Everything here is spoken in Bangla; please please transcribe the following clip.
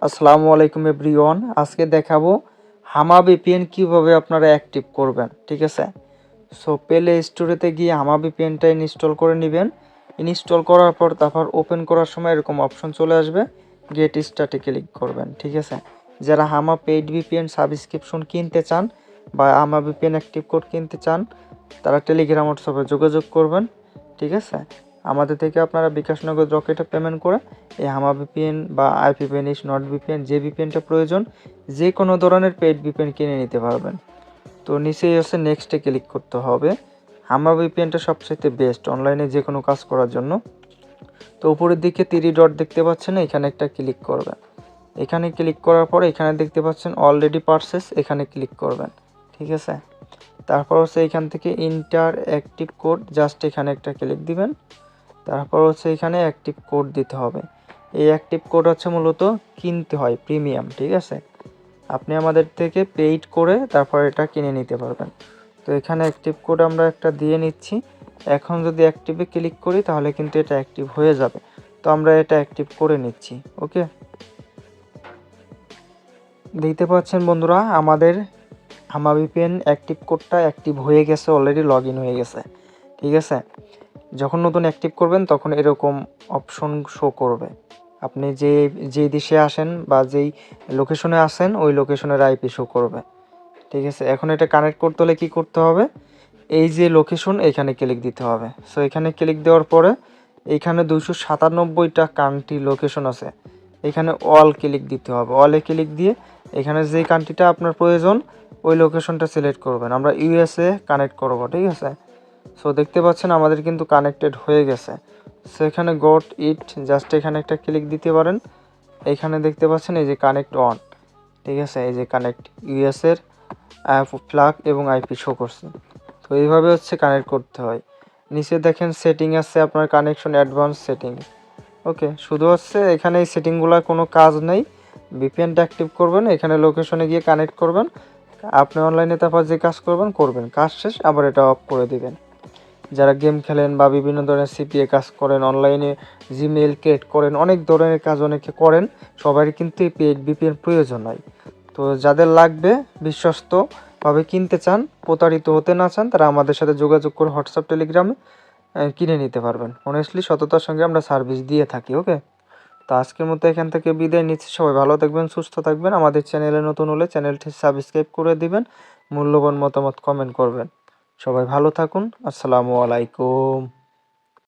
আসসালামু আলাইকুম এভরিওয়ান। আজকে দেখাবো হামা ভিপিএন কিভাবে আপনারা অ্যাক্টিভ করবেন, ঠিক আছে? সো প্লে স্টোরেতে গিয়ে হামা ভিপিএনটা ইনস্টল করে নেবেন। ইনস্টল করার পর তারপর ওপেন করার সময় এরকম অপশন চলে আসবে, গেট স্টার্টে ক্লিক করবেন, ঠিক আছে? যারা হামা পেইড ভিপিএন সাবস্ক্রিপশন কিনতে চান বা হামা ভিপিএন অ্যাক্টিভ কোড কিনতে চান তারা টেলিগ্রাম হোয়াটসঅ্যাপে যোগাযোগ করবেন, ঠিক আছে? আমাদের থেকে আপনারা বিকাশ নগদ রকেটে পেমেন্ট করে এই হামা ভিপিএন বা আইপিভিএন, নট ভিপিএন, যে ভিপিএনটা প্রয়োজন যে কোনো ধরনের পেইড ভিপিএন কিনে নিতে পারবেন। তো নিচেই হচ্ছে নেক্সটে ক্লিক করতে হবে। হামা ভিপিএনটা সবচেয়ে বেস্ট অনলাইনে যে কোনো কাজ করার জন্য। তো উপরের দিকে 3 ডট দেখতে পাচ্ছেন, এখানে একটা ক্লিক করবেন। এখানে ক্লিক করার পর এখানে দেখতে পাচ্ছেন অলরেডি পারচেস, এখানে ক্লিক করবেন, ঠিক আছে? তারপর হচ্ছে এখান থেকে ইন্টার অ্যাক্টিভ কোড, জাস্ট এখানে একটা ক্লিক দিবেন। তারপর হচ্ছে এখানে অ্যাক্টিভ কোড দিতে হবে। এই অ্যাক্টিভ কোড হচ্ছে মূলত কিনতে হয় প্রিমিয়াম, ঠিক আছে? আপনি আমাদের থেকে পেইড করে তারপর এটা কিনে নিতে পারবেন। তো এখানে অ্যাক্টিভ কোড আমরা একটা দিয়ে নিচ্ছি। এখন যদি অ্যাক্টিভে ক্লিক করি তাহলে কিন্তু এটা অ্যাক্টিভ হয়ে যাবে। তো আমরা এটা অ্যাক্টিভ করে নিচ্ছি, ওকে? দেখতে পাচ্ছেন বন্ধুরা, আমাদের হামা ভিপিএন অ্যাক্টিভ কোডটা অ্যাক্টিভ হয়ে গেছে, অলরেডি লগ ইন হয়ে গেছে, ঠিক আছে? যখন নতুন অ্যাক্টিভ করবেন তখন এরকম অপশন শো করবে। আপনি যেই দেশে আসেন বা যেই লোকেশনে আসেন ওই লোকেশনের আইপি শো করবে, ঠিক আছে? এখন এটা কানেক্ট করতে হলে কী করতে হবে? এই যে লোকেশন এখানে ক্লিক দিতে হবে। সো এখানে ক্লিক দেওয়ার পরে এইখানে 297টা কান্ট্রি লোকেশন আছে, এখানে অল ক্লিক দিতে হবে। অলে ক্লিক দিয়ে এখানে যেই কান্ট্রিটা আপনার প্রয়োজন ওই লোকেশনটা সিলেক্ট করবেন। আমরা ইউএসএ কানেক্ট করব, ঠিক আছে? সো দেখতে পাচ্ছেন আমাদের কিন্তু কানেক্টেড হয়ে গেছে। সো এখানে গট ইট, জাস্ট এখানে একটা ক্লিক দিতে পারেন। এখানে দেখতে পাচ্ছেন এই যে কানেক্ট অন, ঠিক আছে? এই যে কানেক্ট ইউএসএর ফ্ল্যাগ এবং আইপি শো করছে। তো এইভাবে হচ্ছে কানেক্ট করতে হয়। নিচে দেখেন সেটিং আছে আপনার কানেকশন অ্যাডভান্স সেটিং, ওকে? শুধু হচ্ছে এখানে এই সেটিংগুলো কোনো কাজ নেই। ভিপিএনটা অ্যাক্টিভ করবেন, এখানে লোকেশনে গিয়ে কানেক্ট করবেন, আপনি অনলাইনে তারপর যে কাজ করবেন, কাজ শেষ আবার এটা অফ করে দিবেন। যারা গেম খেলেন বা বিভিন্ন ধরনের সিপিএ কাজ করেন, অনলাইনে জিমেইল ক্রিয়েট করেন, অনেক ধরনের কাজ অনেকে করেন, সবারই কিন্তু এই পেইড ভিপিএন প্রয়োজন হয়। তো যাদের লাগবে, বিশ্বস্তভাবে কিনতে চান, প্রতারিত হতে না চান, তারা আমাদের সাথে যোগাযোগ করে হোয়াটসঅ্যাপ টেলিগ্রামে কিনে নিতে পারবেন। অনেস্টলি সততার সঙ্গে আমরা সার্ভিস দিয়ে থাকি, ওকে? তো আজকের মতো এখান থেকে বিদায় নিচ্ছি। সবাই ভালো থাকবেন, সুস্থ থাকবেন। আমাদের চ্যানেলে নতুন হলে চ্যানেলটি সাবস্ক্রাইব করে দিবেন, মূল্যবান মতামত কমেন্ট করবেন। সবাই ভালো থাকুন। আসসালামু আলাইকুম।